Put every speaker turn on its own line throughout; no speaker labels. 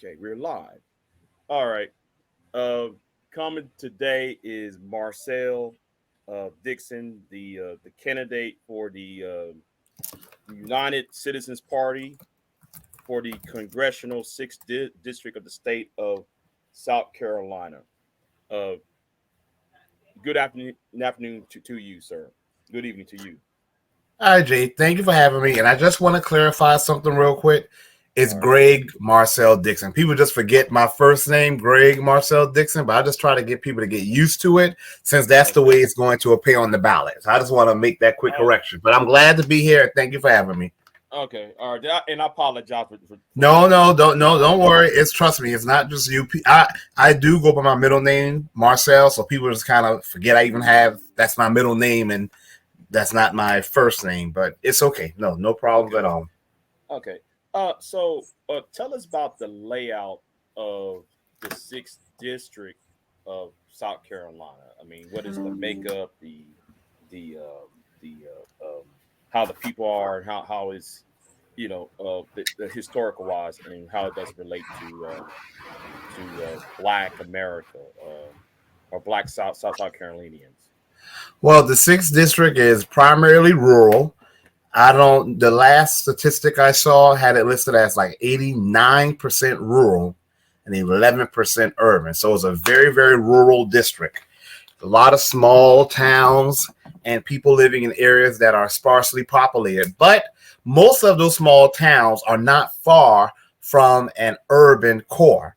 Okay, we're live. All right. Coming today is Marcel Dixon, the candidate for the United Citizens Party for the Congressional Sixth District of the state of South Carolina. Uh, good afternoon to you, sir. Good evening to you.
Hi, Jay. Thank you for having me. And I just want to clarify something real quick. It's
All right.
Gregg Marcel Dixon. People just forget my first name, Gregg Marcel Dixon, but I just try to get people to get used to it since that's the way
Okay.
it's going to appear on the ballot. So I just want to make that quick
Oh,
correction. But I'm glad to be here. Thank you for having me.
okay. All right. And I apologize
No, no, don't
for
no,
my
don't worry. It's trust me, it's not just you. I do go by my middle name, Marcel, so people just kind of forget I even have that's my middle name and that's not my first name, but it's okay. No problems
Okay.
at all.
Okay. Tell us about the layout of the sixth district of South Carolina. I mean, what is the makeup, the how the people are, and how is the historical wise, and how it does relate to Black America or Black South Carolinians.
Well, the sixth district is primarily rural. I don't. The last statistic I saw had it listed as like 89% rural and 11% urban. So it's a very, very rural district. A lot of small towns and people living in areas that are sparsely populated. But most of those small towns are not far from an urban core.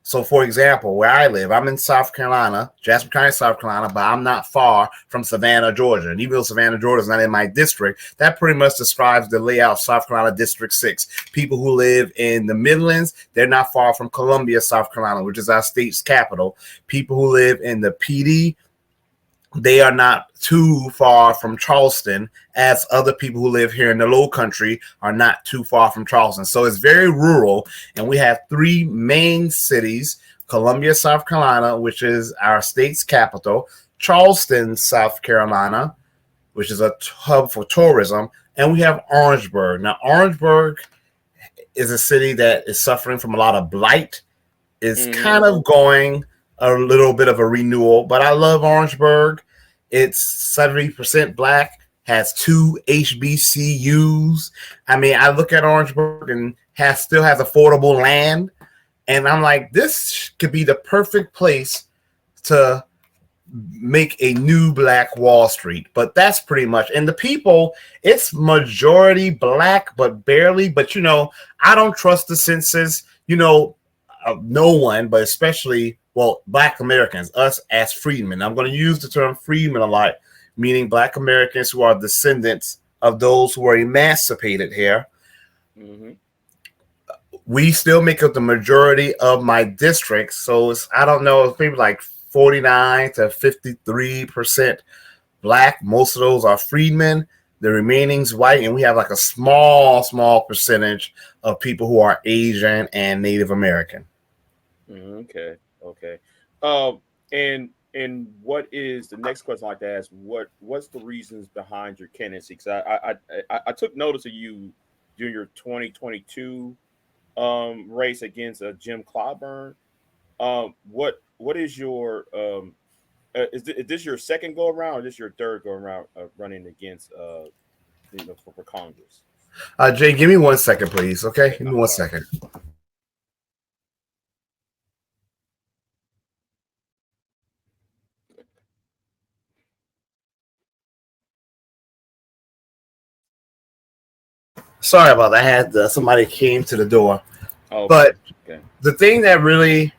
So, for example, where I live, I'm in South Carolina, Jasper County, South Carolina, but I'm not far from Savannah, Georgia. And even though Savannah, Georgia is not in my district, that pretty much describes the layout of South Carolina District 6. People who live in the Midlands, they're not far from Columbia, South Carolina, which is our state's capital. People who live in the PD, they are not too far from Charleston, as other people who live here in the low country are not too far from Charleston. So it's very rural, and we have three main cities: Columbia, South Carolina, which is our state's capital; Charleston, South Carolina, which is a hub for tourism; and we have Orangeburg. Now, Orangeburg is a city that is suffering from a lot of blight. It's
Hmm.
kind of going a little bit of a renewal, but I love Orangeburg. It's 70% black, has two HBCUs. I mean, I look at Orangeburg and still has affordable land, and I'm like, this could be the perfect place to make a new Black Wall Street. But that's pretty much. And the people, it's majority black, but barely. But I don't trust the census. No one, but especially, well, Black Americans, us as freedmen. I'm going to use the term freedmen a lot, meaning Black Americans who are descendants of those who were emancipated here.
Hmm.
We still make up the majority of my district. So I don't know, it's maybe like 49 to 53% black. Most of those are freedmen. The remaining's white, and we have like a small percentage of people who are Asian and Native American.
Okay. Okay. Um, and what is the next question I like to ask? What's the reasons behind your candidacy? Because I took notice of you during your 2022 race against Jim Clyburn. What is your is this your second go around, or this your third go around running against for Congress?
Jay, give me 1 second, please. Okay,
Okay,
give me
I'm
one
sorry.
second. Sorry about that. I had somebody came to the door.
Okay.
But
Okay.
the thing that really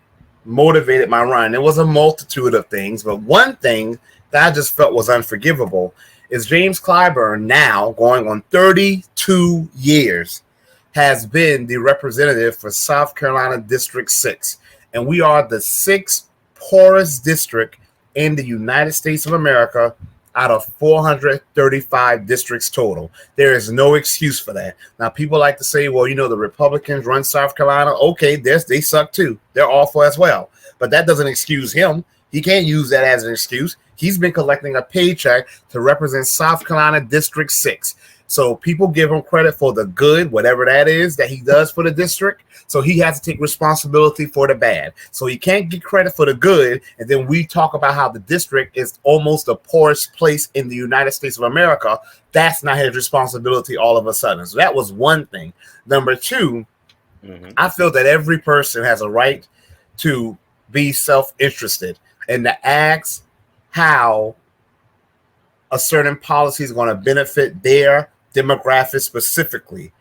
motivated my run, there was a multitude of things, but one thing that I just felt was unforgivable is James Clyburn, now going on 32 years, has been the representative for South Carolina District 6. And we are the sixth poorest district in the United States of America out of 435 districts total. There is no excuse for that. Now, people like to say, well, the Republicans run South Carolina. Okay, they suck too. They're awful as well. But that doesn't excuse him. He can't use that as an excuse. He's been collecting a paycheck to represent South Carolina District 6. So people give him credit for the good, whatever that is that he does for the district. So he has to take responsibility for the bad. So he can't get credit for the good. And then we talk about how the district is almost the poorest place in the United States of America. That's not his responsibility all of a sudden. So that was one thing. Number two, I feel that every person has a right to be self-interested and to ask how a certain policy is going to benefit their demographic specifically.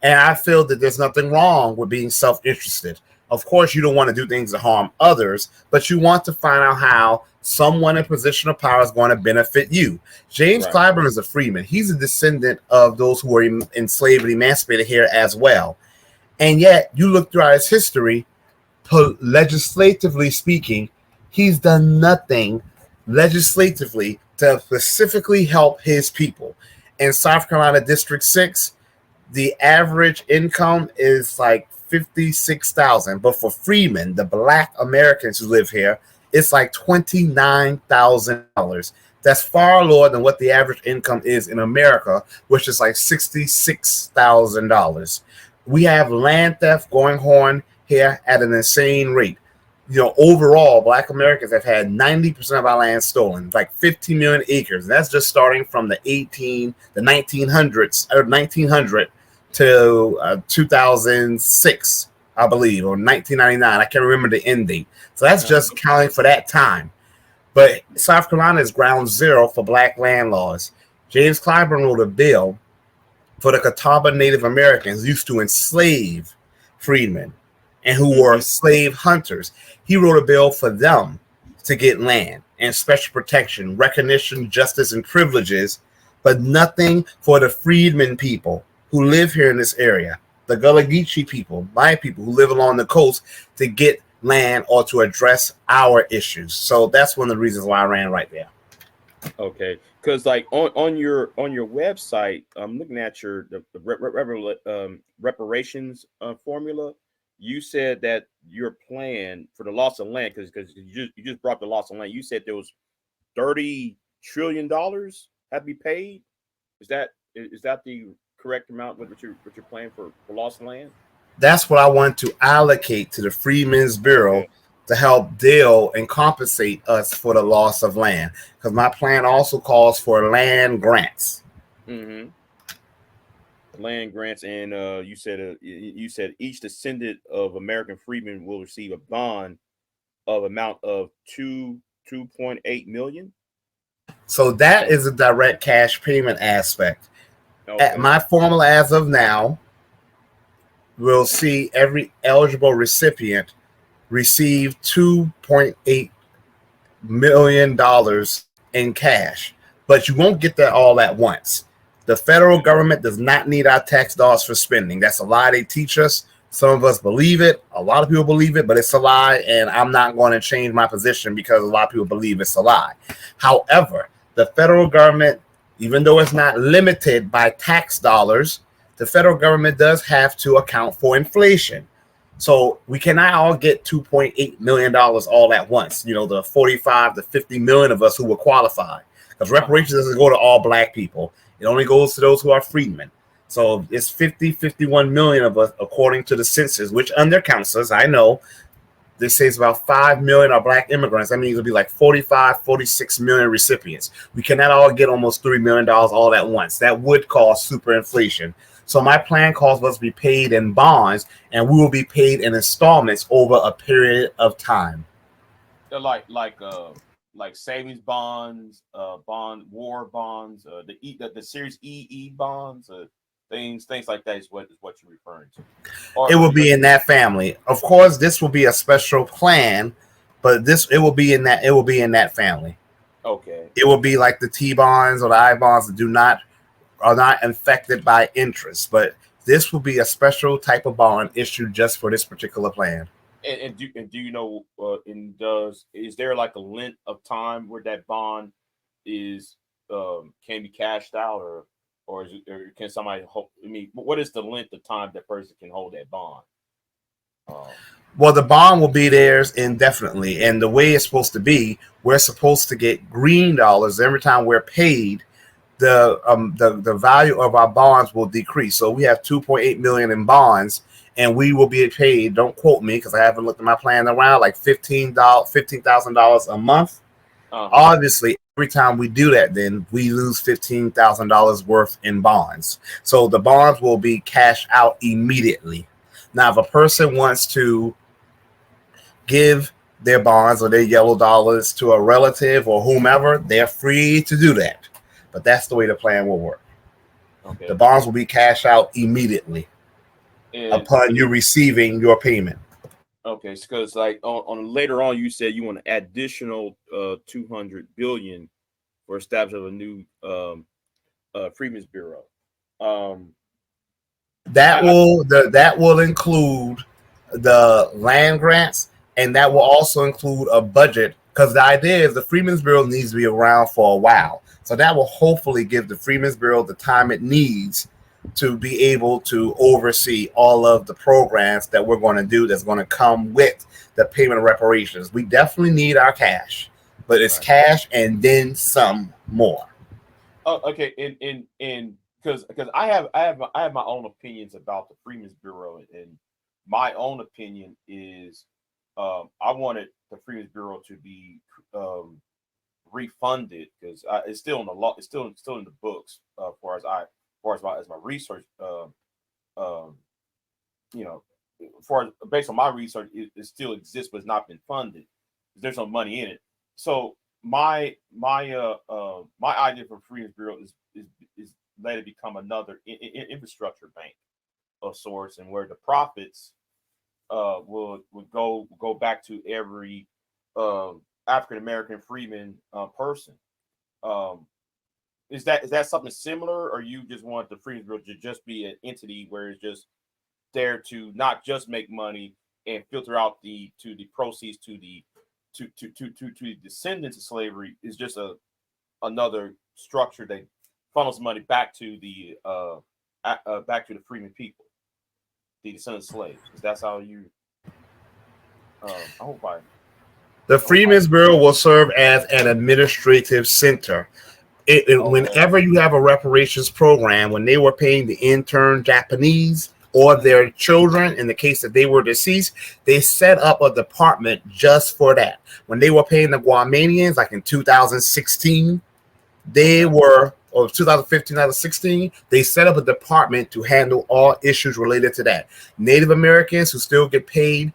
And I feel that there's nothing wrong with being self-interested. Of course, you don't want to do things to harm others, but you want to find out how someone in a position of power is going to benefit you. James Clyburn is a freeman. He's a descendant of those who were enslaved and emancipated here as well. And yet, you look throughout his history, legislatively speaking, he's done nothing legislatively to specifically help his people. In South Carolina District 6, the average income is like $56,000, but for freemen, the Black Americans who live here, it's like $29,000. That's far lower than what the average income is in America, which is like $66,000. We have land theft going on here at an insane rate. Overall, Black Americans have had 90% of our land stolen, like 15 million acres. That's just starting from the 1900s or 1900 to 2006, I believe, or 1999. I can't remember the end date. So that's just counting for that time. But South Carolina is ground zero for Black land laws. James Clyburn wrote a bill for the Catawba Native Americans used to enslave freedmen and who were slave hunters. He wrote a bill for them to get land and special protection, recognition, justice, and privileges, but nothing for the freedmen people who live here in this area, the Gullah Geechee people, my people who live along the coast, to get land or to address our issues. So that's one of the reasons why I ran right there.
Okay, because like on your website, I'm looking at your reparations formula. You said that your plan for the loss of land, because you just brought the loss of land. You said there was $30 trillion had to be paid. Is that the correct amount what you're planning for loss of land?
That's what I want to allocate to the Freedmen's Bureau to help deal and compensate us for the loss of land. Because my plan also calls for land grants.
Land grants, and you said each descendant of American freedmen will receive a bond of amount of 2.8 million.
So that is a direct cash payment aspect. At my formula as of now, we'll see every eligible recipient receive $2.8 million in cash, but you won't get that all at once. The federal government does not need our tax dollars for spending. That's a lie they teach us. Some of us believe it. A lot of people believe it, but it's a lie, and I'm not going to change my position because a lot of people believe it's a lie. However, the federal government, even though it's not limited by tax dollars, the federal government does have to account for inflation. So we cannot all get $2.8 million all at once. The 45 to 50 million of us who will qualify, because reparations doesn't go to all Black people. It only goes to those who are freedmen. So it's 51 million of us, according to the census, which undercounts us. I know they say it's about 5 million are Black immigrants. That means it'll be like 45, 46 million recipients. We cannot all get almost $3 million all at once. That would cause super inflation. So my plan calls for us to be paid in bonds, and we will be paid in installments over a period of time.
They're like savings bonds, war bonds, the Series EE bonds, things like that is what you're referring to.
It will be in that family. Of course, this will be a special plan, but it will be in that family.
Okay.
It will be like the T bonds or the I bonds that are not affected by interest, but this will be a special type of bond issued just for this particular plan.
And do you know? Is there like a length of time where that bond is can be cashed out, or can somebody hold? I mean, what is the length of time that person can hold that bond?
Well, the bond will be theirs indefinitely, and the way it's supposed to be, we're supposed to get green dollars every time we're paid. the value of our bonds will decrease. So we have 2.8 million in bonds, and we will be paid. Don't quote me because I haven't looked at my plan around, like $15,000 a month. Obviously, every time we do that, then we lose $15,000 worth in bonds. So the bonds will be cashed out immediately. Now, if a person wants to give their bonds or their yellow dollars to a relative or whomever, they're free to do that. But that's the way the plan will work. Okay. The bonds will be cashed out immediately upon you receiving your payment.
Okay, because like on later on, you said you want an additional 200 billion for establishment of a new Freedmen's Bureau.
That will include the land grants, and that will also include a budget. Because the idea is the Freedmen's Bureau needs to be around for a while, so that will hopefully give the Freedmen's Bureau the time it needs to be able to oversee all of the programs that we're going to do that's going to come with the payment of reparations. We definitely need our cash, but it's cash and then some more.
Oh, okay. And because I have my own opinions about the Freedmen's Bureau, and my own opinion is I wanted the Freedmen's Bureau to be refunded because it's still in the law, it's still in the books as my research, based on my research, it still exists, but it's not been funded. There's no money in it. So my idea for Freedmen's Bureau is let it become another infrastructure bank of sorts, and where the profits will go back to every African American freedman person. Is that something similar, or you just want the Freedmen's Bureau to just be an entity where it's just there to not just make money and filter out the proceeds to the descendants of slavery? Is just another structure that funnels money back to the freedmen people, the descendants of slaves? Is that's how you?
The Freedmen's Bureau will serve as an administrative center. Whenever you have a reparations program, when they were paying the intern Japanese or their children, in the case that they were deceased, they set up a department just for that. When they were paying the Guamanians, like in 2016, or 2015, 2016, they set up a department to handle all issues related to that. Native Americans who still get paid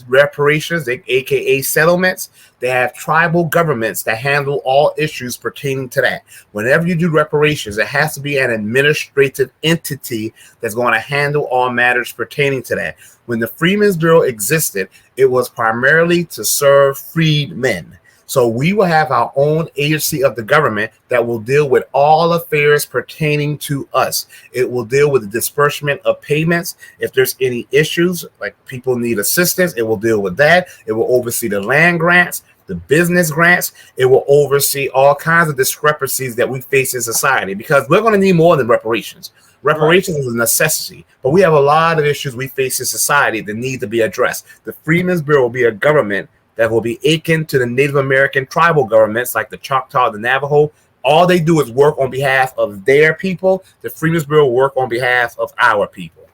reparations, aka settlements, they have tribal governments that handle all issues pertaining to that. Whenever you do reparations, it has to be an administrative entity that's going to handle all matters pertaining to that. When the Freedmen's Bureau existed, it was primarily to serve freedmen. So we will have our own agency of the government that will deal with all affairs pertaining to us. It will deal with the disbursement of payments. If there's any issues, like people need assistance, it will deal with that. It will oversee the land grants, the business grants. It will oversee all kinds of discrepancies that we face in society, because we're going to need more than reparations. Reparations is a necessity, but we have a lot of issues we face in society that need to be addressed. The Freedmen's Bureau will be a government that will be akin to the Native American tribal governments like the Choctaw, the Navajo. All they do is work on behalf of their people. The Freedmen's Bureau will work on behalf of our people.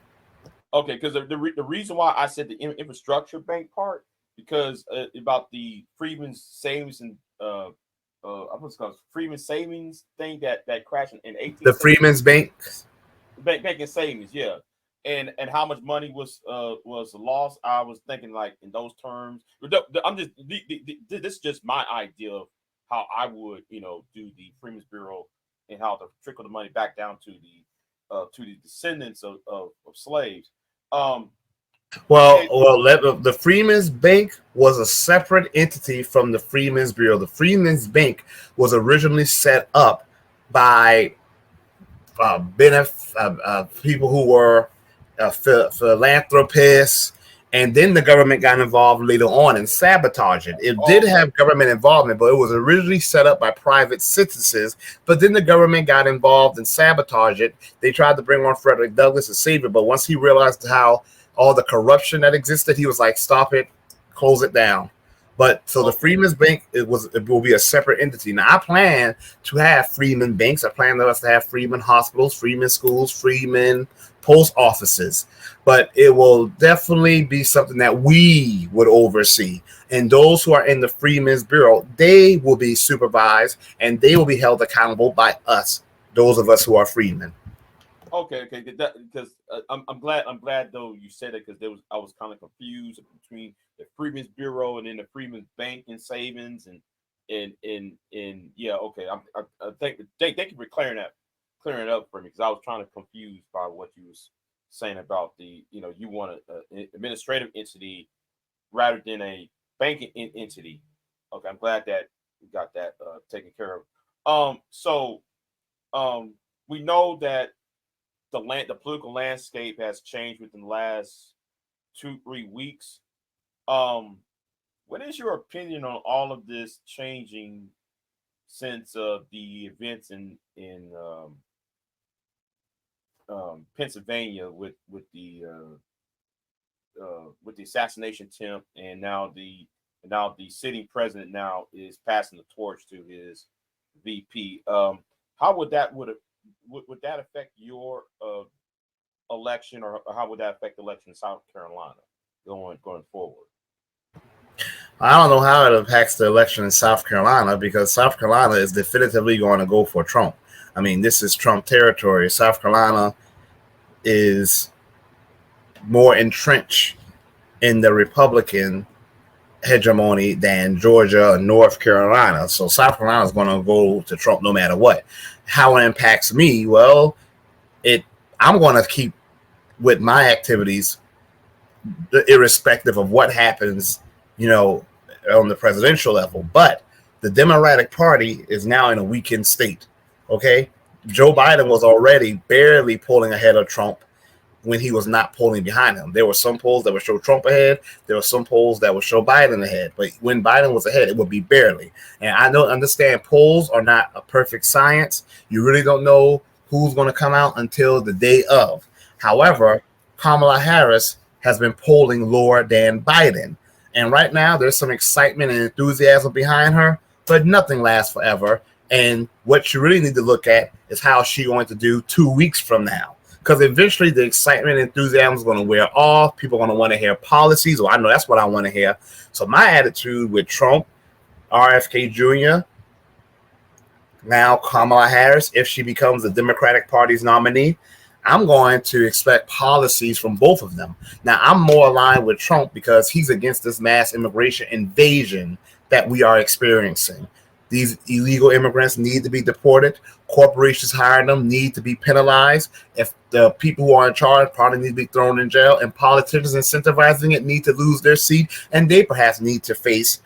Okay, because the reason why I said the infrastructure bank part, because about the Freedmen's Savings and I was called Freedmen's Savings thing that crashed in 18.
The Freedmen's Bank
and Savings, yeah. And how much money was lost? I was thinking like in those terms. This is just my idea of how I would do the Freedmen's Bureau and how to trickle the money back down to the descendants of slaves.
The Freedmen's Bank was a separate entity from the Freedmen's Bureau. The Freedmen's Bank was originally set up by people who were philanthropists, and then the government got involved later on and sabotaged it. It did have government involvement, but it was originally set up by private citizens. But then the government got involved and sabotaged it. They tried to bring on Frederick Douglass to save it, but once he realized how all the corruption that existed, he was like, "Stop it, close it down." But so the Freedmen's Bank, it will be a separate entity. Now I plan to have Freedmen banks. I plan for us to have Freedmen hospitals, Freedmen schools, Freedmen post offices. But it will definitely be something that we would oversee. And those who are in the Freedmen's Bureau, they will be supervised and they will be held accountable by us, those of us who are freedmen.
Okay, because I'm glad though you said it, because I was kind of confused between the Freedmen's Bureau and then the Freedmen's Bank and Savings and yeah, okay. I thank you for clearing it up for me, because I was trying to confuse by what you was saying about the, you want an administrative entity rather than a banking entity. Okay, I'm glad that we got that taken care of. So we know that the political landscape has changed within the last 2-3 weeks. What is your opinion on all of this changing since the events in Pennsylvania with the assassination attempt, and now the sitting president now is passing the torch to his VP? How would that affect your election, or how would that affect the election in South Carolina going forward?
I don't know how it impacts the election in South Carolina, because South Carolina is definitively going to go for Trump. I mean, this is Trump territory. South Carolina is more entrenched in the Republican hegemony than Georgia or North Carolina. So South Carolina is going to go to Trump no matter what. How it impacts me? Well, I'm going to keep with my activities irrespective of what happens, on the presidential level. But the Democratic Party is now in a weakened state. Okay. Joe Biden was already barely pulling ahead of Trump when he was not polling behind him. There were some polls that would show Trump ahead. There were some polls that would show Biden ahead. But when Biden was ahead, it would be barely. And I don't understand, polls are not a perfect science. You really don't know who's going to come out until the day of. However, Kamala Harris has been polling lower than Biden. And right now, there's some excitement and enthusiasm behind her, but nothing lasts forever. And what you really need to look at is how she's going to do 2 weeks from now. Because eventually the excitement and enthusiasm is going to wear off. People are going to want to hear policies. Well, I know that's what I want to hear. So my attitude with Trump, RFK Jr., now Kamala Harris, if she becomes the Democratic Party's nominee, I'm going to expect policies from both of them. Now, I'm more aligned with Trump because he's against this mass immigration invasion that we are experiencing. These illegal immigrants need to be deported. Corporations hiring them need to be penalized. If the people who are in charge probably need to be thrown in jail, and politicians incentivizing it need to lose their seat, and they perhaps need to face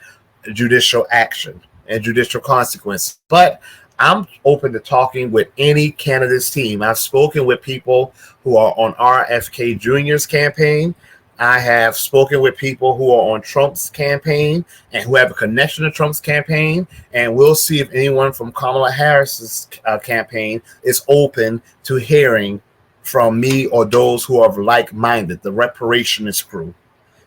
judicial action and judicial consequences. But I'm open to talking with any candidate's team. I've spoken with people who are on RFK Jr.'s campaign. I have spoken with people who are on Trump's campaign and who have a connection to Trump's campaign. And we'll see if anyone from Kamala Harris's campaign is open to hearing from me or those who are like-minded, the reparationist crew.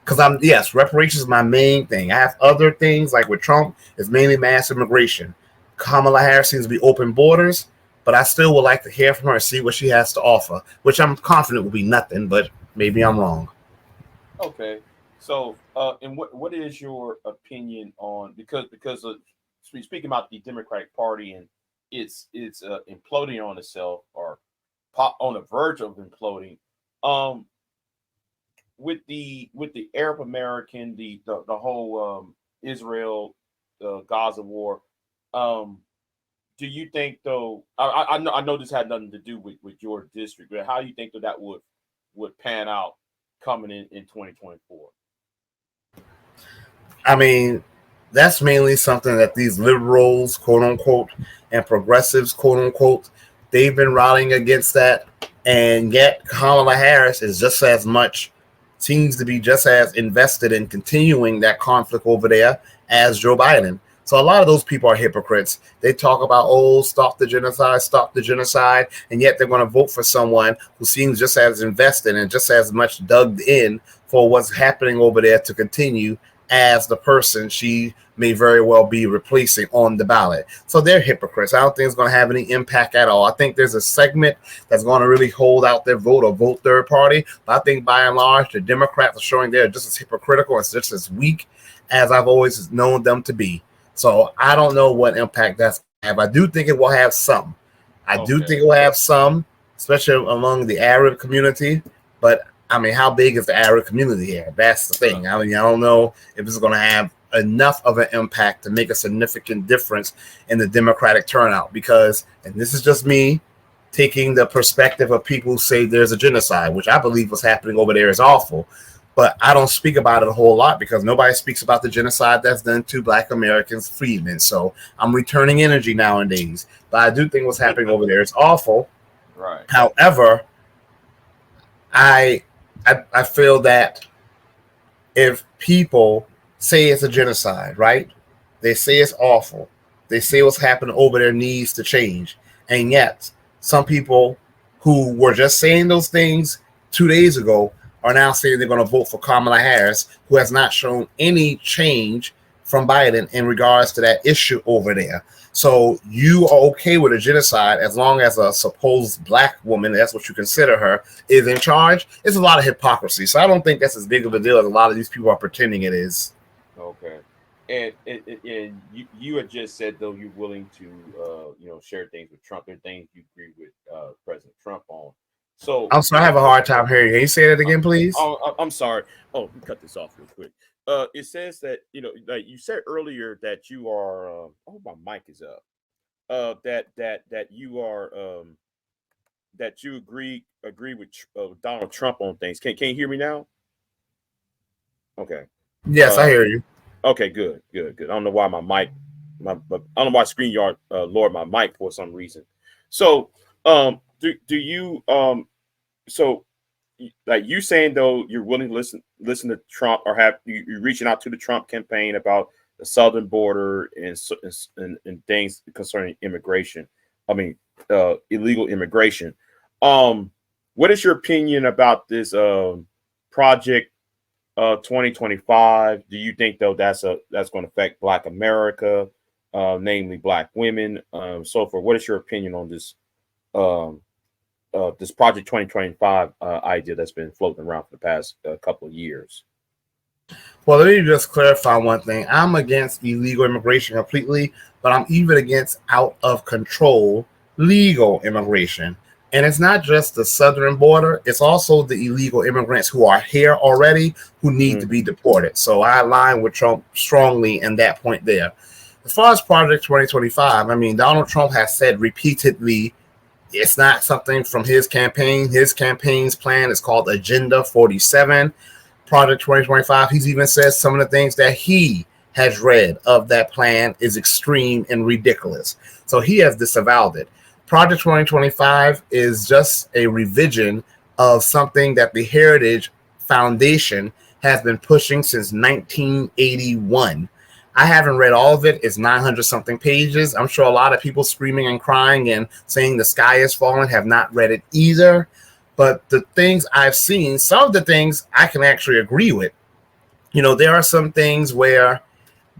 Because reparations is my main thing. I have other things, like with Trump, it's mainly mass immigration. Kamala Harris seems to be open borders, but I still would like to hear from her and see what she has to offer, which I'm confident will be nothing, but maybe I'm wrong.
Okay, so and what is your opinion on, because speaking about the Democratic Party and it's imploding on itself, or on the verge of imploding, with the Arab American, the whole Israel Gaza war. Do you think, though? I know this had nothing to do with your district, but how do you think that would pan out coming in 2024?
I mean, that's mainly something that these liberals, quote unquote, and progressives, quote unquote, they've been rallying against that. And yet Kamala Harris is seems to be just as invested in continuing that conflict over there as Joe Biden. So a lot of those people are hypocrites. They talk about, stop the genocide, and yet they're going to vote for someone who seems just as invested and just as much dug in for what's happening over there to continue as the person she may very well be replacing on the ballot. So they're hypocrites. I don't think it's going to have any impact at all. I think there's a segment that's going to really hold out their vote or vote third party. But I think by and large, the Democrats are showing they're just as hypocritical and just as weak as I've always known them to be. So I don't know what impact that's going to have. I do think it will have some. I do think it will have some, especially among the Arab community. But I mean, how big is the Arab community here? That's the thing. I mean, I don't know if it's going to have enough of an impact to make a significant difference in the Democratic turnout. Because, and this is just me taking the perspective of people who say there's a genocide, which I believe what's happening over there is awful. But I don't speak about it a whole lot because nobody speaks about the genocide that's done to Black Americans, freedmen. So I'm returning energy nowadays. But I do think what's happening over there is awful.
Right.
However, I feel that if people say it's a genocide, right? They say it's awful. They say what's happening over there needs to change. And yet, some people who were just saying those things 2 days ago are now saying they're going to vote for Kamala Harris, who has not shown any change from Biden in regards to that issue over there. So you are okay with a genocide as long as a supposed Black woman, that's what you consider her, is in charge. It's a lot of hypocrisy. So I don't think that's as big of a deal as a lot of these people are pretending it is.
Okay. And you had just said, though, you're willing to share things with Trump and things you agree with President Trump on. So
I'm sorry, I have a hard time hearing you. Can you say that again, please?
I'm sorry. Oh, let me cut this off real quick. It says that like you said earlier that you are. My mic is up. That you are. That you agree with Donald Trump on things. Can you hear me now? Okay.
Yes, I hear you.
Okay, good. I don't know why I don't know why StreamYard lowered my mic for some reason. So, do you so like you saying though you're willing to listen to Trump, or have you reaching out to the Trump campaign about the southern border and things concerning immigration? I mean, illegal immigration. What is your opinion about this project 2025? Do you think though that's going to affect Black America, namely Black women, so forth? What is your opinion on this this project 2025 idea that's been floating around for the past couple of years?
Well, let me just clarify one thing. I'm against illegal immigration completely, but I'm even against out of control legal immigration. And it's not just the southern border, it's also the illegal immigrants who are here already who need to be deported. So I align with Trump strongly in that point there. As far as Project 2025, I mean, Donald Trump has said repeatedly it's not something from his campaign. His campaign's plan is called Agenda 47. Project 2025, he's even said some of the things that he has read of that plan is extreme and ridiculous. So he has disavowed it. Project 2025 is just a revision of something that the Heritage Foundation has been pushing since 1981. I haven't read all of it. It's 900 something pages. I'm sure a lot of people screaming and crying and saying the sky is falling have not read it either. But the things I've seen, some of the things I can actually agree with. There are some things where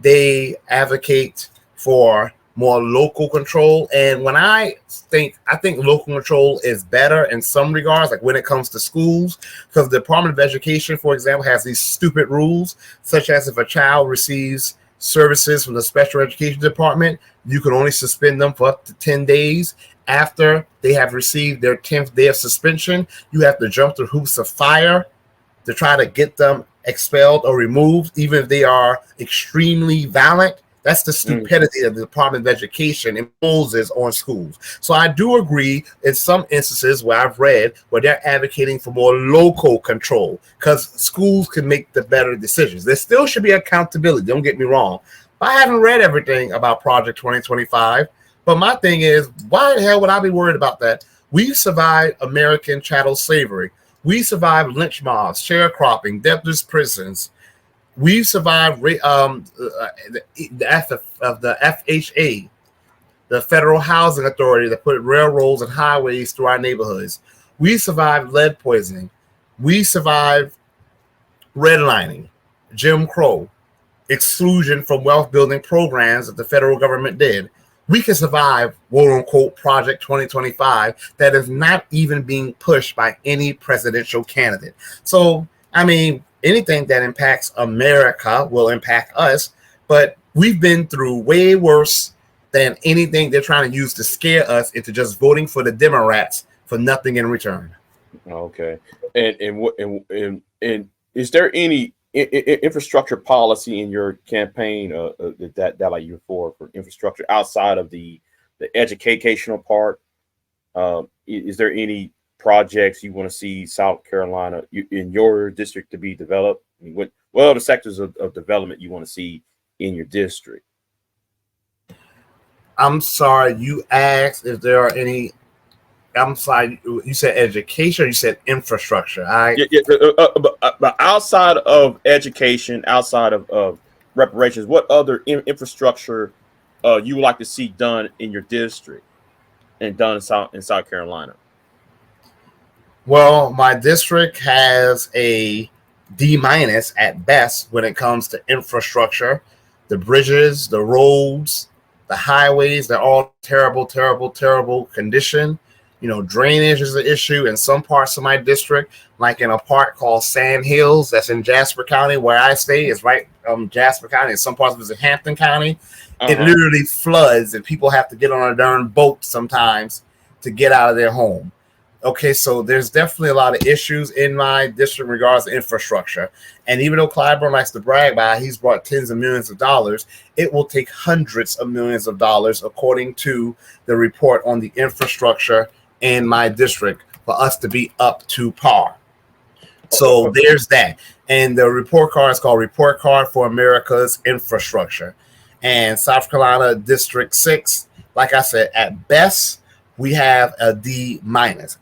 they advocate for more local control. And when I think local control is better in some regards, like when it comes to schools, because the Department of Education, for example, has these stupid rules, such as if a child receives services from the special education department, you can only suspend them for up to 10 days. After they have received their 10th day of suspension, you have to jump through hoops of fire to try to get them expelled or removed, even if they are extremely violent. That's the stupidity that the Department of Education imposes on schools. So I do agree in some instances where I've read where they're advocating for more local control because schools can make the better decisions. There still should be accountability, don't get me wrong. But I haven't read everything about Project 2025. But my thing is, why the hell would I be worried about that? We survived American chattel slavery. We survived lynch mobs, sharecropping, debtors' prisons. We've survived the FHA, the Federal Housing Authority, that put railroads and highways through our neighborhoods. We survived lead poisoning. We survived redlining, Jim Crow. exclusion from wealth building programs that the federal government did, we can survive, quote unquote, Project 2025 that is not even being pushed by any presidential candidate. So, I mean, anything that impacts America will impact us, but we've been through way worse than anything they're trying to use to scare us into just voting for the Democrats for nothing in return.
Okay. And is there any infrastructure policy in your campaign that like you're for infrastructure outside of the educational part? Is there any projects you want to see South Carolina in your district to be developed? I mean, what other sectors of development you want to see in your district?
I'm sorry, you asked if there are any. I'm sorry, you said education or you said infrastructure?
But outside of education, outside of reparations, what other infrastructure you would like to see done in your district and done in South Carolina?
Well, my district has a D- at best when it comes to infrastructure. The bridges, the roads, the highways, they're all terrible, terrible, terrible condition. You know, drainage is an issue in some parts of my district, like in a park called Sand Hills that's in Jasper County, where I stay. It's right Jasper County. In some parts of it's in Hampton County. It literally floods, and people have to get on a darn boat sometimes to get out of their home. Okay, so there's definitely a lot of issues in my district in regards to infrastructure. And even though Clyburn likes to brag about he's brought tens of millions of dollars, it will take hundreds of millions of dollars, according to the report on the infrastructure in my district, for us to be up to par. So there's that. And the report card is called Report Card for America's Infrastructure. And South Carolina District 6, like I said, at best, we have a D-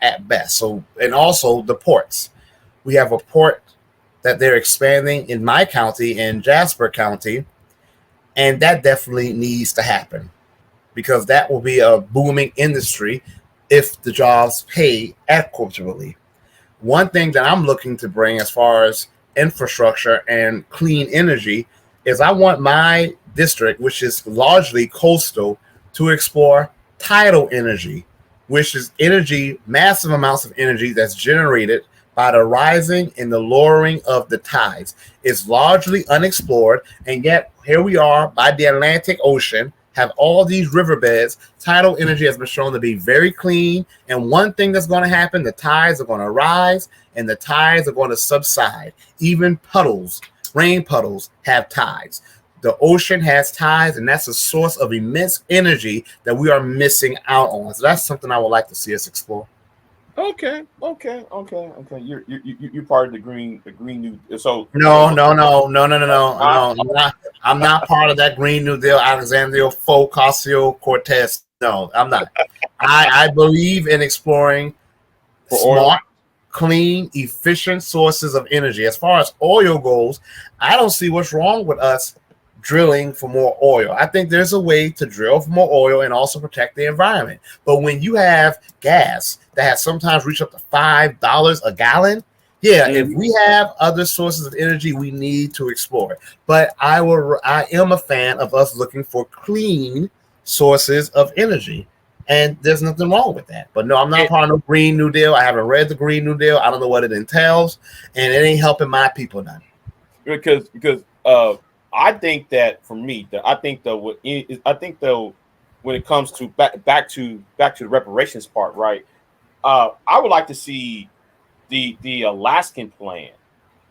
at best. So, and also the ports. We have a port that they're expanding in my county, in Jasper County, and that definitely needs to happen because that will be a booming industry if the jobs pay equitably. One thing that I'm looking to bring as far as infrastructure and clean energy is I want my district, which is largely coastal, to explore tidal energy, which is energy, massive amounts of energy that's generated by the rising and the lowering of the tides. It's largely unexplored, and yet here we are by the Atlantic Ocean, have all these riverbeds. Tidal energy has been shown to be very clean, and one thing that's going to happen, the tides are going to rise and the tides are going to subside. Even puddles, rain puddles, have tides. The ocean has tides, and that's a source of immense energy that we are missing out on. So that's something I would like to see us explore.
Okay. You're part of the green new. So
No. I'm not part of that Green New Deal, Alexandria Ocasio-Cortez. No, I'm not. I believe in exploring
for
smart, clean, efficient sources of energy. As far as oil goes, I don't see what's wrong with us drilling for more oil. I think there's a way to drill for more oil and also protect the environment. But when you have gas that has sometimes reached up to $5 a gallon, yeah, if we have other sources of energy, we need to explore. But I am a fan of us looking for clean sources of energy. And there's nothing wrong with that. But no, I'm not part of the Green New Deal. I haven't read the Green New Deal. I don't know what it entails. And it ain't helping my people none.
Because I think that for me, I think though when it comes to back to the reparations part, right? I would like to see the Alaskan plan.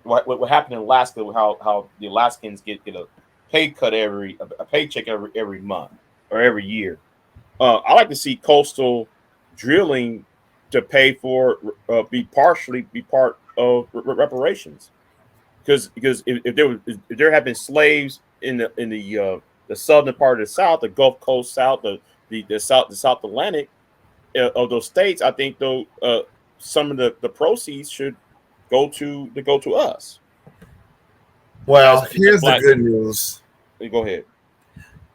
What happened in Alaska? How the Alaskans get a pay cut a paycheck every month or every year. I like to see coastal drilling to pay for be part of reparations. Because if there have been slaves in the southern part of the South, the Gulf Coast South, the South Atlantic of those states, I think though some of the proceeds should go to us.
Well, here's the good news.
Go ahead.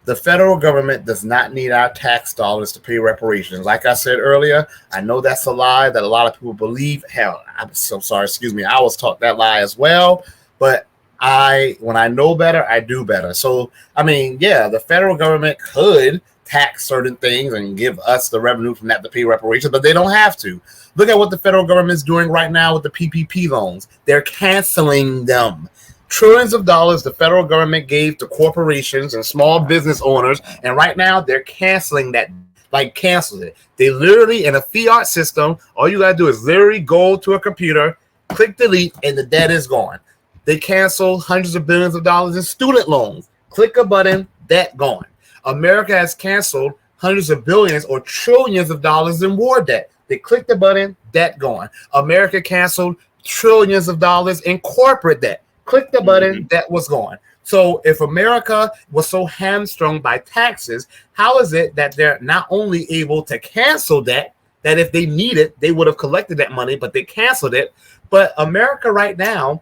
The federal government does not need our tax dollars to pay reparations. Like I said earlier, I know that's a lie that a lot of people believe. Hell, I'm so sorry. Excuse me. I was taught that lie as well. But When I know better, I do better. So I mean, yeah, the federal government could tax certain things and give us the revenue from that to pay reparations, but they don't have to. Look at what the federal government is doing right now with the PPP loans. They're canceling them. Trillions of dollars the federal government gave to corporations and small business owners, and right now they're canceling that, like cancel it. They literally, in a fiat system, all you gotta do is literally go to a computer, click delete, and the debt is gone. They cancel hundreds of billions of dollars in student loans. Click a button, debt gone. America has canceled hundreds of billions or trillions of dollars in war debt. They click the button, debt gone. America canceled trillions of dollars in corporate debt. Click the button, debt was gone. So if America was so hamstrung by taxes, how is it that they're not only able to cancel debt, that if they need it, they would have collected that money, but they canceled it. But America right now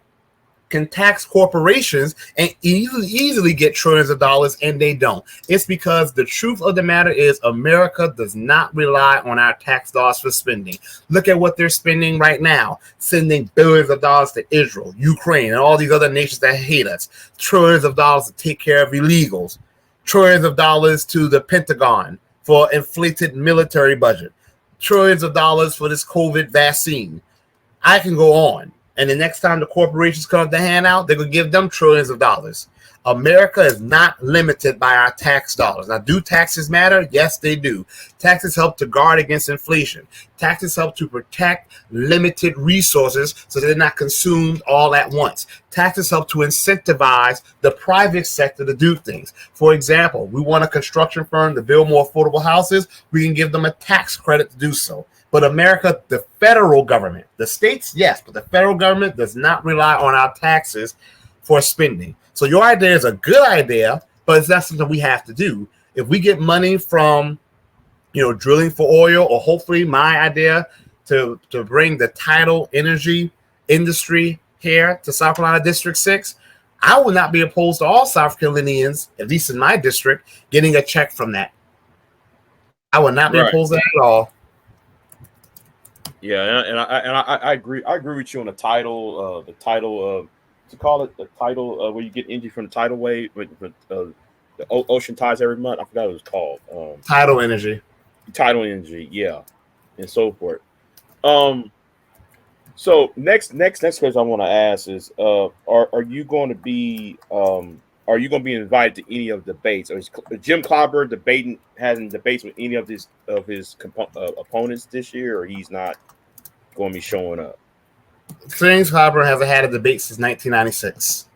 can tax corporations and easily get trillions of dollars, and they don't. It's because the truth of the matter is America does not rely on our tax dollars for spending. Look at what they're spending right now, sending billions of dollars to Israel, Ukraine, and all these other nations that hate us. Trillions of dollars to take care of illegals. Trillions of dollars to the Pentagon for inflated military budget. Trillions of dollars for this COVID vaccine. I can go on. And the next time the corporations come to hand out, they're going to give them trillions of dollars. America is not limited by our tax dollars. Now, do taxes matter? Yes, they do. Taxes help to guard against inflation. Taxes help to protect limited resources so they're not consumed all at once. Taxes help to incentivize the private sector to do things. For example, we want a construction firm to build more affordable houses. We can give them a tax credit to do so. But America, the federal government, the states, yes, but the federal government does not rely on our taxes for spending. So your idea is a good idea, but it's not something we have to do. If we get money from, drilling for oil, or hopefully my idea to bring the tidal energy industry here to South Carolina District 6, I would not be opposed to all South Carolinians, at least in my district, getting a check from that. I would not be opposed to that at all.
Yeah, and I agree. I agree with you on the title. To call it the title where you get energy from the tidal wave, with the ocean tides every month. I forgot what it was called.
Tidal energy.
Tidal energy, yeah, and so forth. So next question I want to ask is, are you going to be invited to any of the debates? Or is Jim Clyburn having debates with any of his opponents this year, or he's not going to be showing up?
James Clyburn hasn't had a debate since 1996.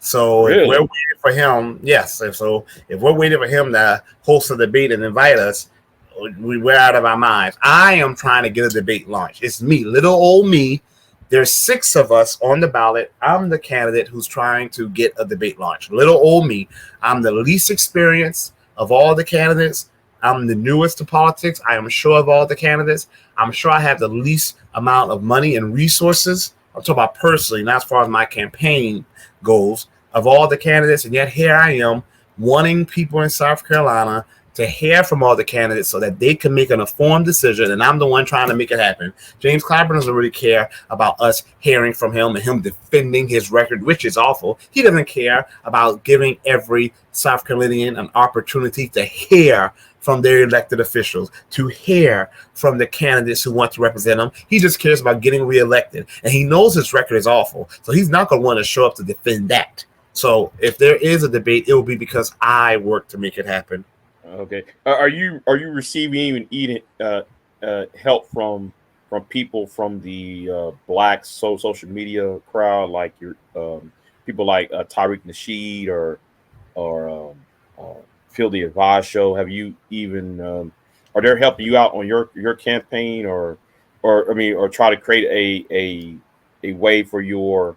So
really?
If we're waiting for him, yes. So if we're waiting for him to host a debate and invite us, we're out of our minds. I am trying to get a debate launched. It's me, little old me. There's 6 of us on the ballot. I'm the candidate who's trying to get a debate launched. Little old me. I'm the least experienced of all the candidates. I'm the newest to politics. I am sure of all the candidates. I'm sure I have the least amount of money and resources. I'm talking about personally, not as far as my campaign goes, of all the candidates. And yet here I am wanting people in South Carolina to hear from all the candidates so that they can make an informed decision, and I'm the one trying to make it happen. James Clyburn doesn't really care about us hearing from him and him defending his record, which is awful. He doesn't care about giving every South Carolinian an opportunity to hear from their elected officials, to hear from the candidates who want to represent him. He just cares about getting reelected, and he knows his record is awful, so he's not going to want to show up to defend that. So if there is a debate, it will be because I work to make it happen.
Okay. Are you receiving even help from people from the black social media crowd, like your people like Tariq Nasheed or Phil the Advise Show? Have you even are they helping you out on your campaign, or try to create a way for your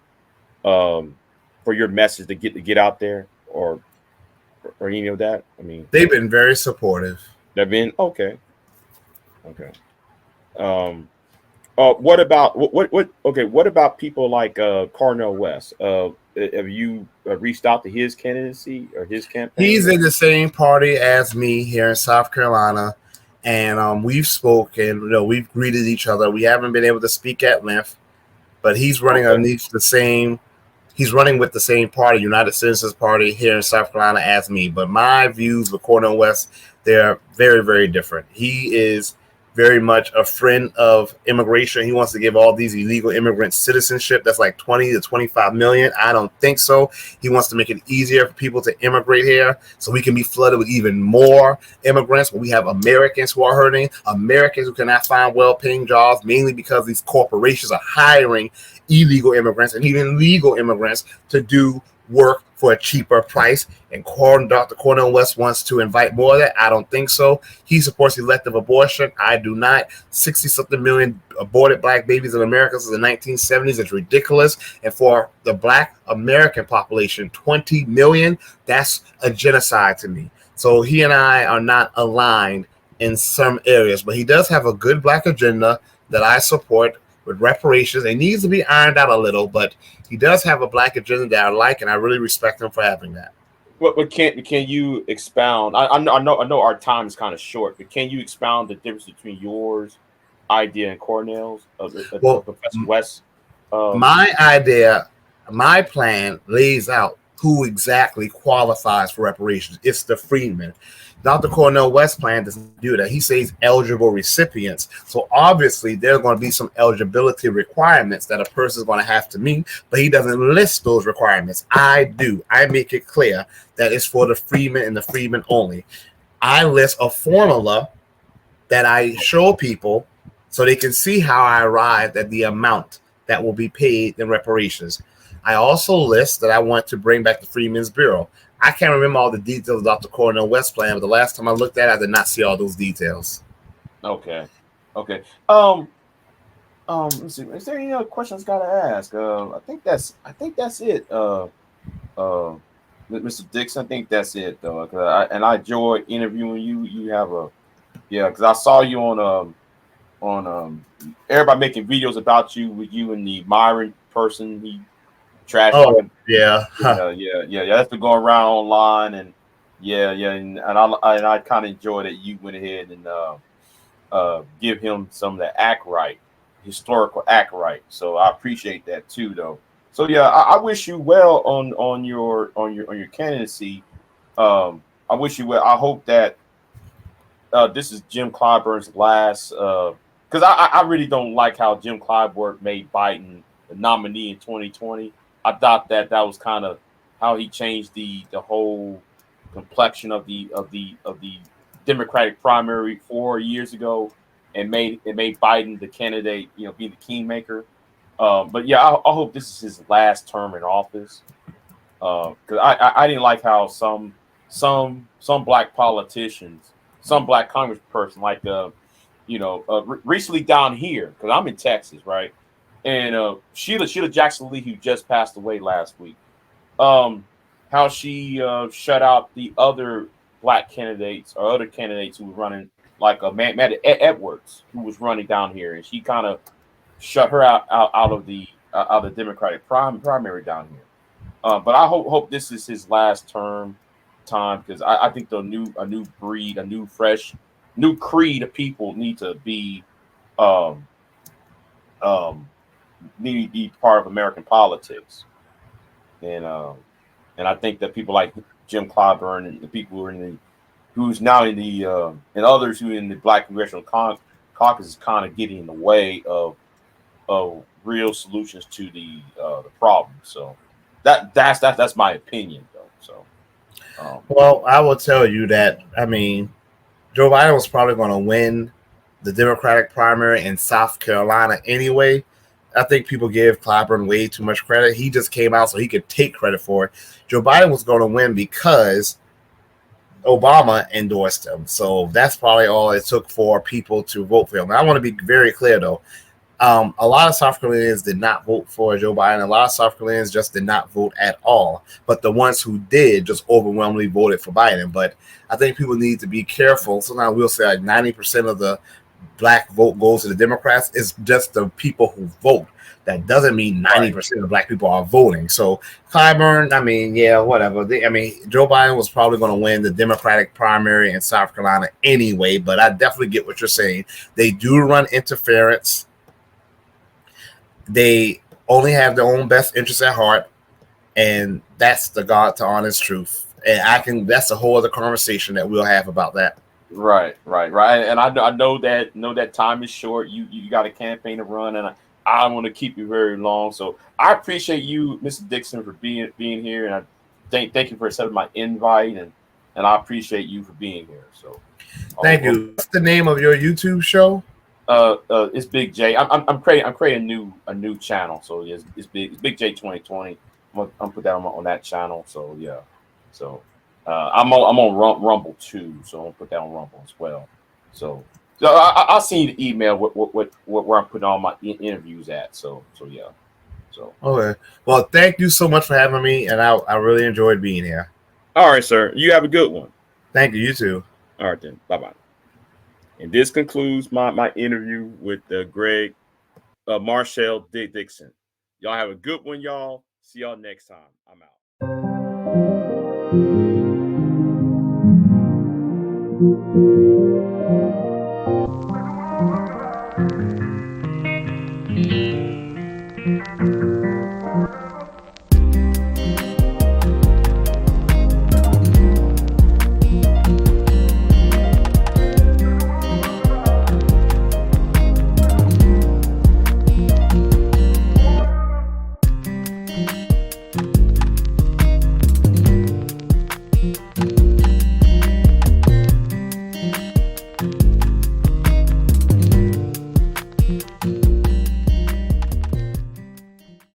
message to get out there, or any of that? I mean,
they've been very supportive.
They've been okay. What about what about people like Cornel West? Have you reached out to his candidacy or his campaign?
He's in the same party as me here in South Carolina, and we've spoken. We've greeted each other. We haven't been able to speak at length, but he's running underneath the same. he's running with the same party, United Citizens Party here in South Carolina as me. But my views with Cornel West, they're very, very different. He is very much a friend of immigration. He wants to give all these illegal immigrants citizenship. That's like 20 to 25 million. I don't think so. He wants to make it easier for people to immigrate here so we can be flooded with even more immigrants. But we have Americans who are hurting, Americans who cannot find well-paying jobs, mainly because these corporations are hiring illegal immigrants and even legal immigrants to do work for a cheaper price. And Dr. Cornel West wants to invite more of that. I don't think so. He supports elective abortion. I do not. 60-something million aborted black babies in America since the 1970s is ridiculous. And for the black American population, 20 million, that's a genocide to me. So he and I are not aligned in some areas, but he does have a good black agenda that I support with reparations. It needs to be ironed out a little, but he does have a black agenda that I like, and I really respect him for having that.
But can you expound? I know our time is kind of short, but can you expound the difference between yours idea and Cornell's, Professor West?
My idea, my plan lays out who exactly qualifies for reparations. It's the freedmen. Dr. Cornel West's plan doesn't do that. He says eligible recipients. So obviously there are going to be some eligibility requirements that a person is going to have to meet, but he doesn't list those requirements. I do. I make it clear that it's for the freedmen and the freedmen only. I list a formula that I show people so they can see how I arrived at the amount that will be paid in reparations. I also list that I want to bring back the Freedmen's Bureau. I can't remember all the details of Dr. Cornel West's plan, but the last time I looked at it, I did not see all those details.
Okay. Let's see. Is there any other questions I gotta ask? I think that's it. Mr. Dixon, I think that's it though. I enjoy interviewing you. You have because I saw you on everybody making videos about you with you and the Myron person. He trash talking.
Yeah.
That's been going around online, and and I kind of enjoy that you went ahead and give him some of the historical act right. So I appreciate that too, though. So I wish you well on your candidacy. I wish you well. I hope that this is Jim Clyburn's last. Because I really don't like how Jim Clyburn made Biden the nominee in 2020. I thought that was kind of how he changed the whole complexion of the Democratic primary 4 years ago, and made Biden the candidate, being the kingmaker. But I hope this is his last term in office. Because I didn't like how some black politicians, some black congressperson, like recently down here, because I'm in Texas, right? And Sheila Jackson Lee, who just passed away last week, how she shut out the other black candidates or other candidates who were running, like Matt Edwards, who was running down here, and she kind of shut her out of the Democratic primary down here. But I hope this is his last time, because I think a new breed, a new fresh, new creed of people need to be need to be part of American politics, and I think that people like Jim Clyburn and the people who are who's now in the and others who are in the Black Congressional Caucus is kind of getting in the way of real solutions to the problem. So that's my opinion, though. So,
well, I will tell you that Joe Biden was probably going to win the Democratic primary in South Carolina anyway. I think people give Clyburn way too much credit. He just came out so he could take credit for it. Joe Biden was going to win because Obama endorsed him. So that's probably all it took for people to vote for him. And I want to be very clear, though. A lot of South Carolinians did not vote for Joe Biden. A lot of South Carolinians just did not vote at all. But the ones who did just overwhelmingly voted for Biden. But I think people need to be careful. Sometimes we'll say like 90% of the black vote goes to the Democrats. It's just the people who vote. That doesn't mean 90% of black people are voting. So Clyburn, whatever. Joe Biden was probably going to win the Democratic primary in South Carolina anyway. But I definitely get what you're saying. They do run interference. They only have their own best interests at heart. And that's the God to honest truth. And that's a whole other conversation that we'll have about that.
Right. And I know that time is short. You got a campaign to run, and I don't want to keep you very long. So I appreciate you, Mr. Dixon, for being here, and I thank you for accepting my invite, and I appreciate you for being here. So
thank you. What's the name of your YouTube show?
It's BIGJ. I'm creating a new channel. So it's BIGJ 2020. I'm put that on that channel. So yeah. So I'm on Rumble too. So I'll put that on Rumble as well. So I'll send you the email where I'm putting all my interviews at. So yeah. So
okay. Well, thank you so much for having me, and I really enjoyed being here.
All right, sir. You have a good one.
Thank you. You too.
All right then. Bye bye. And this concludes my interview with Gregg, Marcel Dixon. Y'all have a good one, y'all. See y'all next time. I'm out.